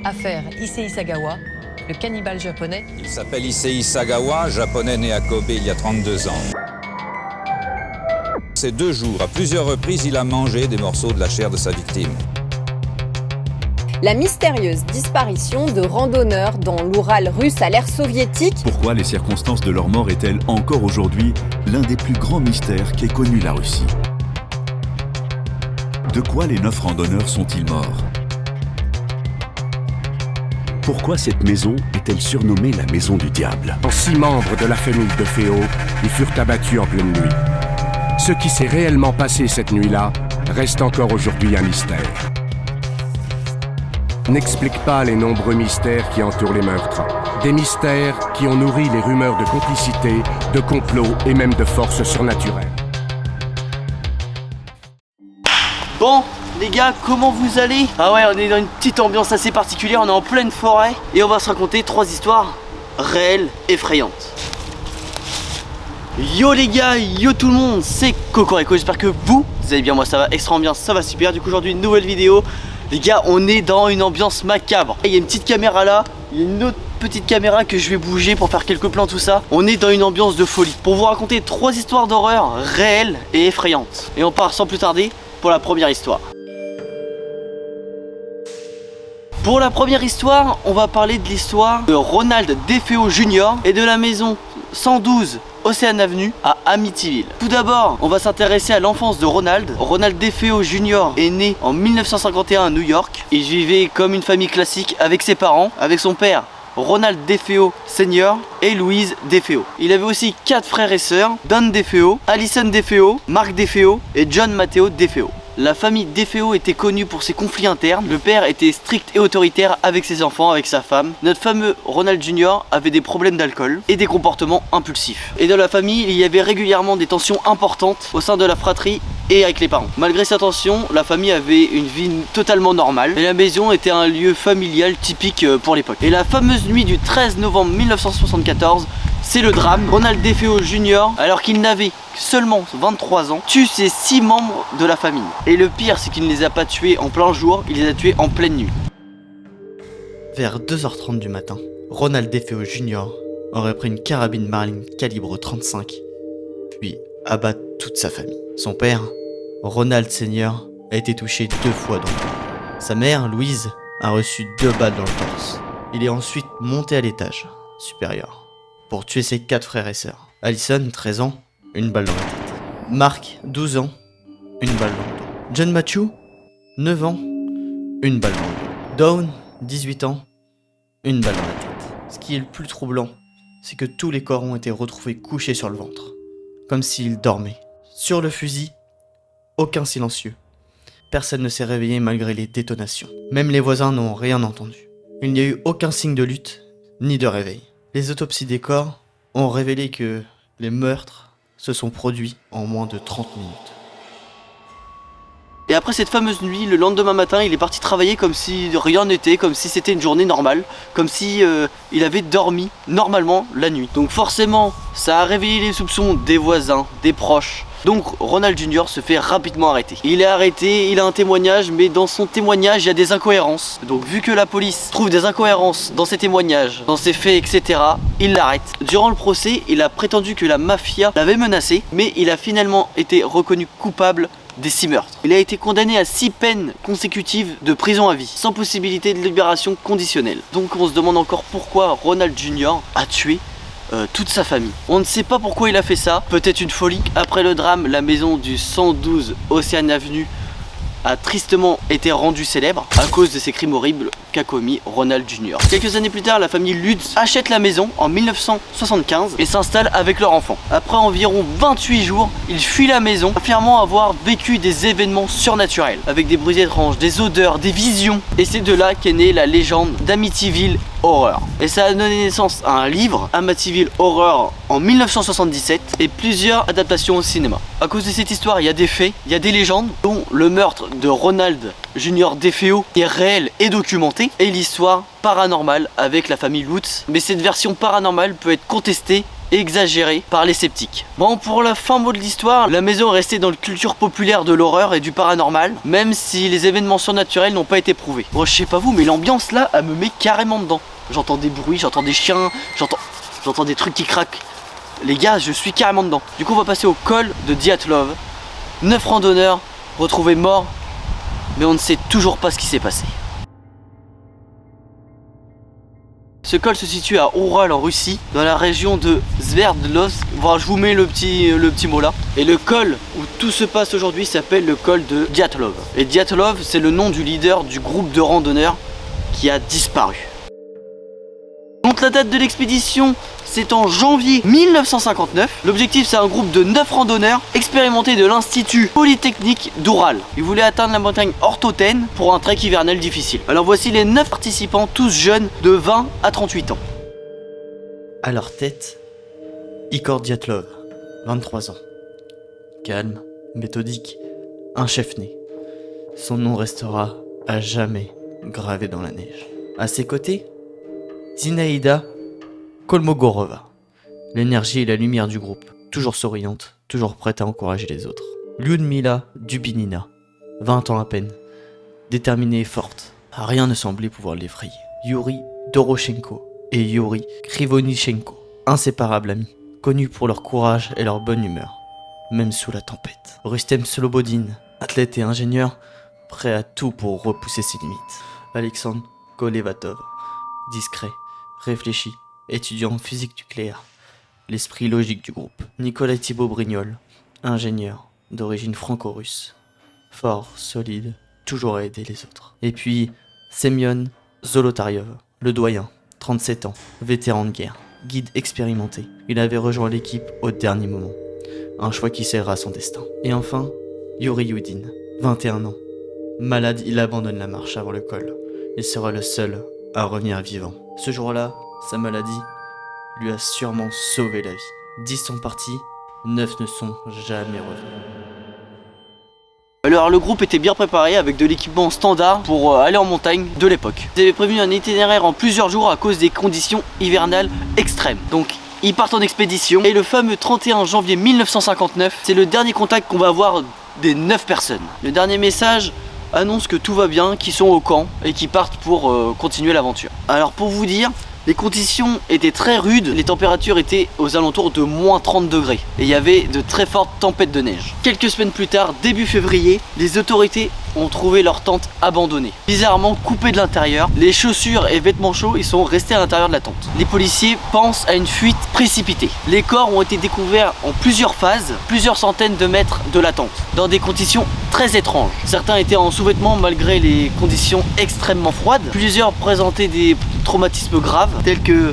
Affaire Issei Sagawa, le cannibale japonais. Il s'appelle Issei Sagawa, japonais né à Kobe il y a 32 ans. Ces 2 jours, à plusieurs reprises, il a mangé des morceaux de la chair de sa victime. La mystérieuse disparition de randonneurs dans l'Oural russe à l'ère soviétique. Pourquoi les circonstances de leur mort est-elle encore aujourd'hui l'un des plus grands mystères qu'ait connu la Russie? De quoi les 9 randonneurs sont-ils morts? Pourquoi cette maison est-elle surnommée la maison du diable? 6 membres de la famille de Féo y furent abattus en pleine nuit. Ce qui s'est réellement passé cette nuit-là reste encore aujourd'hui un mystère. N'explique pas les nombreux mystères qui entourent les meurtres. Des mystères qui ont nourri les rumeurs de complicité, de complot et même de forces surnaturelles. Bon, les gars, comment vous allez? Ah ouais, on est dans une petite ambiance assez particulière, on est en pleine forêt et on va se raconter 3 histoires réelles, effrayantes. Yo les gars, yo tout le monde, c'est Cocorico, j'espère que vous allez bien, moi ça va extrêmement bien, ça va super. Du coup aujourd'hui une nouvelle vidéo. Les gars, on est dans une ambiance macabre. Il y a une petite caméra là, il y a une autre petite caméra que je vais bouger pour faire quelques plans, tout ça. On est dans une ambiance de folie pour vous raconter 3 histoires d'horreur réelles et effrayantes. Et on part sans plus tarder pour la première histoire. Pour la première histoire, on va parler de l'histoire de Ronald DeFeo Jr. et de la maison 112 Océane Avenue à Amityville. Tout d'abord, on va s'intéresser à l'enfance de Ronald. Ronald DeFeo Jr. est né en 1951 à New York. Il vivait comme une famille classique avec ses parents, avec son père Ronald DeFeo Sr. et Louise DeFeo. Il avait aussi 4 frères et sœurs, Don DeFeo, Allison DeFeo, Mark DeFeo et John Matteo DeFeo. La famille DeFeo était connue pour ses conflits internes. Le père était strict et autoritaire avec ses enfants, avec sa femme. Notre fameux Ronald Jr. avait des problèmes d'alcool et des comportements impulsifs. Et dans la famille, il y avait régulièrement des tensions importantes au sein de la fratrie et avec les parents. Malgré ces tensions, la famille avait une vie totalement normale et la maison était un lieu familial typique pour l'époque. Et la fameuse nuit du 13 novembre 1974, c'est le drame. Ronald DeFeo Jr., alors qu'il n'avait seulement 23 ans, tue ses 6 membres de la famille. Et le pire, c'est qu'il ne les a pas tués en plein jour, il les a tués en pleine nuit. Vers 2h30 du matin, Ronald DeFeo Jr. aurait pris une carabine Marlin calibre 35, puis abat toute sa famille. Son père, Ronald Sr., a été touché 2 fois dans le dos. Sa mère, Louise, a reçu 2 balles dans le torse. Il est ensuite monté à l'étage supérieur pour tuer ses 4 frères et sœurs. Allison, 13 ans, une balle dans la tête. Mark, 12 ans, une balle dans le dos. John Matteo, 9 ans, une balle dans le dos. Dawn, 18 ans, une balle dans la tête. Ce qui est le plus troublant, c'est que tous les corps ont été retrouvés couchés sur le ventre, comme s'ils dormaient. Sur le fusil, aucun silencieux. Personne ne s'est réveillé malgré les détonations. Même les voisins n'ont rien entendu. Il n'y a eu aucun signe de lutte, ni de réveil. Les autopsies des corps ont révélé que les meurtres se sont produits en moins de 30 minutes. Et après cette fameuse nuit, le lendemain matin, il est parti travailler comme si rien n'était, comme si c'était une journée normale, comme si il avait dormi normalement la nuit. Donc forcément, ça a réveillé les soupçons des voisins, des proches. Donc Ronald Jr. se fait rapidement arrêter. Il est arrêté, il a un témoignage, mais dans son témoignage, il y a des incohérences. Donc vu que la police trouve des incohérences dans ses témoignages, dans ses faits, etc., il l'arrête. Durant le procès, il a prétendu que la mafia l'avait menacé, mais il a finalement été reconnu coupable des 6 meurtres. Il a été condamné à 6 peines consécutives de prison à vie, sans possibilité de libération conditionnelle. Donc on se demande encore pourquoi Ronald Jr. a tué toute sa famille. On ne sait pas pourquoi il a fait ça, peut-être une folie. Après le drame, la maison du 112 Océane Avenue a tristement été rendue célèbre à cause de ces crimes horribles qu'a commis Ronald Jr. Quelques années plus tard, la famille Lutz achète la maison en 1975 et s'installe avec leur enfant. Après environ 28 jours, ils fuient la maison, affirmant avoir vécu des événements surnaturels, avec des bruits étranges, des odeurs, des visions. Et c'est de là qu'est née la légende d'Amityville Horror. Et ça a donné naissance à un livre, Amityville Horror, en 1977, et plusieurs adaptations au cinéma. À cause de cette histoire, il y a des faits, il y a des légendes, dont le meurtre de Ronald Jr. DeFeo est réel et documenté, et l'histoire paranormale avec la famille Lutz. Mais cette version paranormale peut être contestée exagérée par les sceptiques. Bon, pour la fin mot de l'histoire, la maison est restée dans la culture populaire de l'horreur et du paranormal, même si les événements surnaturels n'ont pas été prouvés. Bon, je sais pas vous, mais l'ambiance là, elle me met carrément dedans. J'entends des bruits, j'entends des chiens, j'entends des trucs qui craquent. Les gars, je suis carrément dedans. Du coup, on va passer au col de Dyatlov. 9 randonneurs retrouvés morts, mais on ne sait toujours pas ce qui s'est passé. Ce col se situe à Oural en Russie, dans la région de Sverdlovsk. Voilà, je vous mets le petit mot là. Et le col où tout se passe aujourd'hui s'appelle le col de Dyatlov. Et Dyatlov, c'est le nom du leader du groupe de randonneurs qui a disparu. Donc la date de l'expédition, c'est en janvier 1959. L'objectif, c'est un groupe de 9 randonneurs expérimentés de l'Institut Polytechnique d'Oural. Ils voulaient atteindre la montagne Orthoten pour un trek hivernal difficile. Alors voici les 9 participants, tous jeunes de 20 à 38 ans. À leur tête, Igor Dyatlov, 23 ans. Calme, méthodique, un chef né. Son nom restera à jamais gravé dans la neige. À ses côtés, Zinaïda Kolmogorova, l'énergie et la lumière du groupe, toujours souriante, toujours prête à encourager les autres. Lyudmila Dubinina, 20 ans à peine, déterminée et forte, rien ne semblait pouvoir l'effrayer. Yuri Doroshenko et Yuri Krivonichenko, inséparables amis, connus pour leur courage et leur bonne humeur, même sous la tempête. Rustem Slobodin, athlète et ingénieur, prêt à tout pour repousser ses limites. Alexandre Kolevatov, discret, réfléchi, étudiant en physique nucléaire, l'esprit logique du groupe. Nicolas Thibault Brignol, ingénieur, d'origine franco-russe, fort, solide, toujours à aider les autres. Et puis, Semyon Zolotaryov, le doyen, 37 ans, vétéran de guerre, guide expérimenté. Il avait rejoint l'équipe au dernier moment, un choix qui scellera son destin. Et enfin, Yuri Yudin, 21 ans. Malade, il abandonne la marche avant le col. Il sera le seul à revenir vivant. Ce jour-là, sa maladie lui a sûrement sauvé la vie. 10 sont partis, 9 ne sont jamais revenus. Alors le groupe était bien préparé avec de l'équipement standard pour aller en montagne de l'époque. Ils avaient prévu un itinéraire en plusieurs jours à cause des conditions hivernales extrêmes. Donc ils partent en expédition et le fameux 31 janvier 1959, c'est le dernier contact qu'on va avoir des 9 personnes. Le dernier message annonce que tout va bien, qu'ils sont au camp et qu'ils partent pour continuer l'aventure. Alors pour vous dire, les conditions étaient très rudes, les températures étaient aux alentours de moins 30 degrés et il y avait de très fortes tempêtes de neige. Quelques semaines plus tard, début février, les autorités ont trouvé leur tente abandonnée, bizarrement coupée de l'intérieur. Les chaussures et vêtements chauds, ils sont restés à l'intérieur de la tente. Les policiers pensent à une fuite précipitée. Les corps ont été découverts en plusieurs phases, plusieurs centaines de mètres de la tente, dans des conditions très étranges. Certains étaient en sous-vêtements malgré les conditions extrêmement froides. Plusieurs présentaient des traumatismes graves, tels que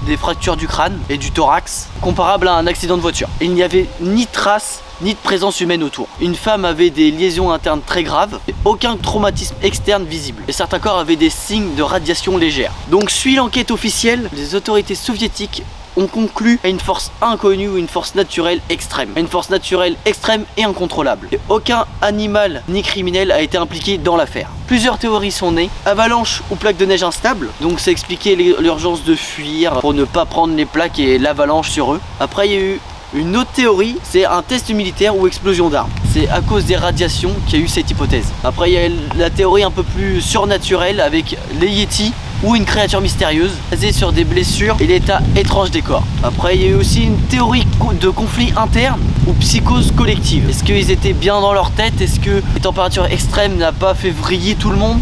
des fractures du crâne et du thorax, comparables à un accident de voiture. Il n'y avait ni trace ni de présence humaine autour. Une femme avait des liaisons internes très graves et aucun traumatisme externe visible. Et certains corps avaient des signes de radiation légère. Donc suit l'enquête officielle, les autorités soviétiques ont conclu à une force inconnue ou une force naturelle extrême. À une force naturelle extrême et incontrôlable. Et aucun animal ni criminel a été impliqué dans l'affaire. Plusieurs théories sont nées. Avalanche ou plaque de neige instable. Donc ça expliquait l'urgence de fuir pour ne pas prendre les plaques et l'avalanche sur eux. Après il y a eu une autre théorie, c'est un test militaire ou explosion d'armes. C'est à cause des radiations qu'il y a eu cette hypothèse. Après il y a la théorie un peu plus surnaturelle avec les Yétis ou une créature mystérieuse basée sur des blessures et l'état étrange des corps. Après il y a eu aussi une théorie de conflit interne ou psychose collective. Est-ce qu'ils étaient bien dans leur tête? Est-ce que les températures extrêmes n'ont pas fait vriller tout le monde?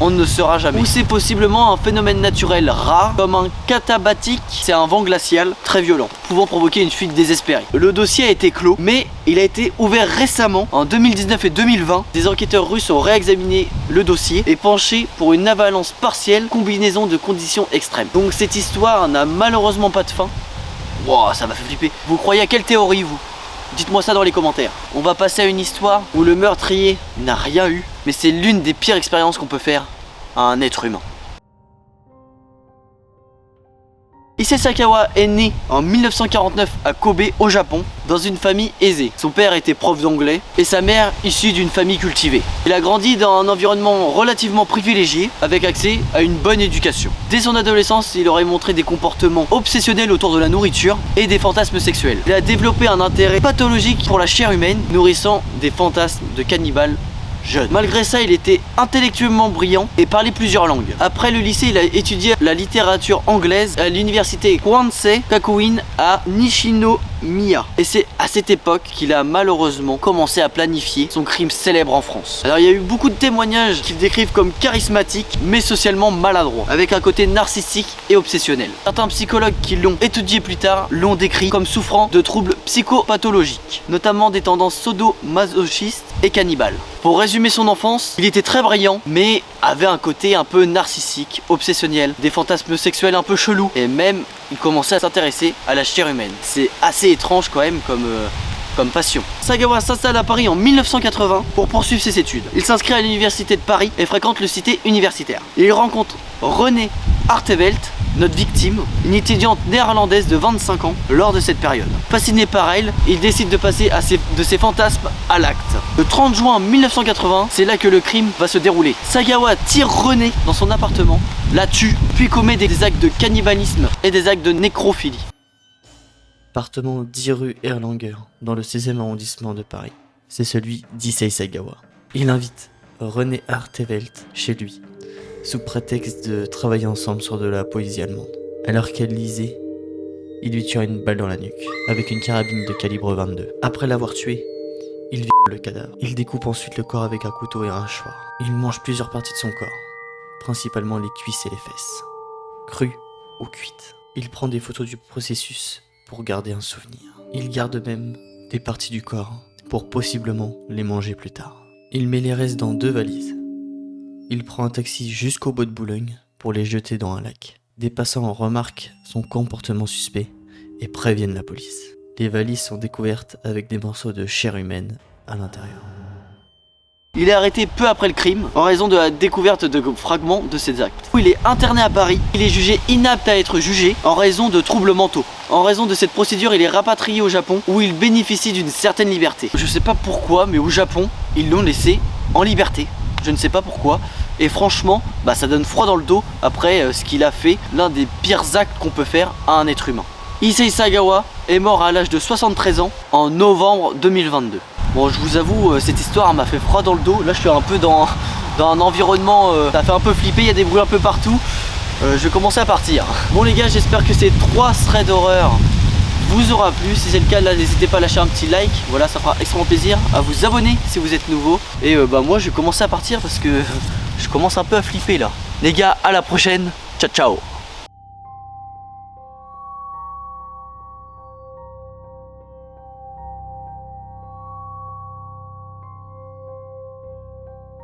On ne saura jamais. Ou c'est possiblement un phénomène naturel rare, comme un katabatique, c'est un vent glacial très violent, pouvant provoquer une fuite désespérée. Le dossier a été clos, mais il a été ouvert récemment, en 2019 et 2020. Des enquêteurs russes ont réexaminé le dossier et penché pour une avalanche partielle, combinaison de conditions extrêmes. Donc cette histoire n'a malheureusement pas de fin. Wow, ça m'a fait flipper. Vous croyez à quelle théorie, vous? Dites-moi ça dans les commentaires. On va passer à une histoire où le meurtrier n'a rien eu, mais c'est l'une des pires expériences qu'on peut faire à un être humain. Issei Sagawa est né en 1949 à Kobe au Japon dans une famille aisée. Son père était prof d'anglais et sa mère issue d'une famille cultivée. Il a grandi dans un environnement relativement privilégié avec accès à une bonne éducation. Dès son adolescence, il aurait montré des comportements obsessionnels autour de la nourriture et des fantasmes sexuels. Il a développé un intérêt pathologique pour la chair humaine, nourrissant des fantasmes de cannibale jeune. Malgré ça, il était intellectuellement brillant et parlait plusieurs langues. Après le lycée, il a étudié la littérature anglaise à l'université Kwansei Gakuin à Nishinomiya. Et c'est à cette époque qu'il a malheureusement commencé à planifier son crime célèbre en France. Alors il y a eu beaucoup de témoignages qui le décrivent comme charismatique mais socialement maladroit, avec un côté narcissique et obsessionnel. Certains psychologues qui l'ont étudié plus tard l'ont décrit comme souffrant de troubles psychopathologiques, notamment des tendances sadomasochistes et cannibales. Pour résumer son enfance, il était très brillant, mais avait un côté un peu narcissique, obsessionnel, des fantasmes sexuels un peu chelous, et même il commençait à s'intéresser à la chair humaine. C'est assez étrange quand même comme passion. Sagawa s'installe à Paris en 1980 pour poursuivre ses études. Il s'inscrit à l'université de Paris et fréquente le cité universitaire. Il rencontre René Artevelt, notre victime, une étudiante néerlandaise de 25 ans lors de cette période. Fasciné par elle, il décide de passer de ses fantasmes à l'acte. Le 30 juin 1980, c'est là que le crime va se dérouler. Sagawa tire René dans son appartement, la tue, puis commet des actes de cannibalisme et des actes de nécrophilie. Appartement 10 rue Erlanger, dans le 16e arrondissement de Paris. C'est celui d'Issei Sagawa. Il invite René Artevelt chez lui, sous prétexte de travailler ensemble sur de la poésie allemande. Alors qu'elle lisait, il lui tire une balle dans la nuque, avec une carabine de calibre 22. Après l'avoir tué, il vire le cadavre. Il découpe ensuite le corps avec un couteau et un hachoir. Il mange plusieurs parties de son corps, principalement les cuisses et les fesses, crues ou cuites. Il prend des photos du processus pour garder un souvenir. Il garde même des parties du corps pour possiblement les manger plus tard. Il met les restes dans 2 valises. Il prend un taxi jusqu'au bois de Boulogne pour les jeter dans un lac. Des passants remarquent son comportement suspect et préviennent la police. Les valises sont découvertes avec des morceaux de chair humaine à l'intérieur. Il est arrêté peu après le crime en raison de la découverte de fragments de ses actes. Il est interné à Paris, il est jugé inapte à être jugé en raison de troubles mentaux. En raison de cette procédure, il est rapatrié au Japon où il bénéficie d'une certaine liberté. Je sais pas pourquoi, mais au Japon, ils l'ont laissé en liberté. Je ne sais pas pourquoi. Et franchement, ça donne froid dans le dos après ce qu'il a fait, l'un des pires actes qu'on peut faire à un être humain. Issei Sagawa est mort à l'âge de 73 ans en novembre 2022. Bon, je vous avoue, cette histoire m'a fait froid dans le dos. Là, je suis un peu dans un environnement, ça fait un peu flipper, il y a des bruits un peu partout. Je vais commencer à partir. Bon les gars, j'espère que ces 3 threads d'horreur vous aura plu. Si c'est le cas, là, n'hésitez pas à lâcher un petit like. Voilà, ça fera extrêmement plaisir. À vous abonner si vous êtes nouveau. Et moi, je vais commencer à partir parce que je commence un peu à flipper là. Les gars, à la prochaine. Ciao, ciao.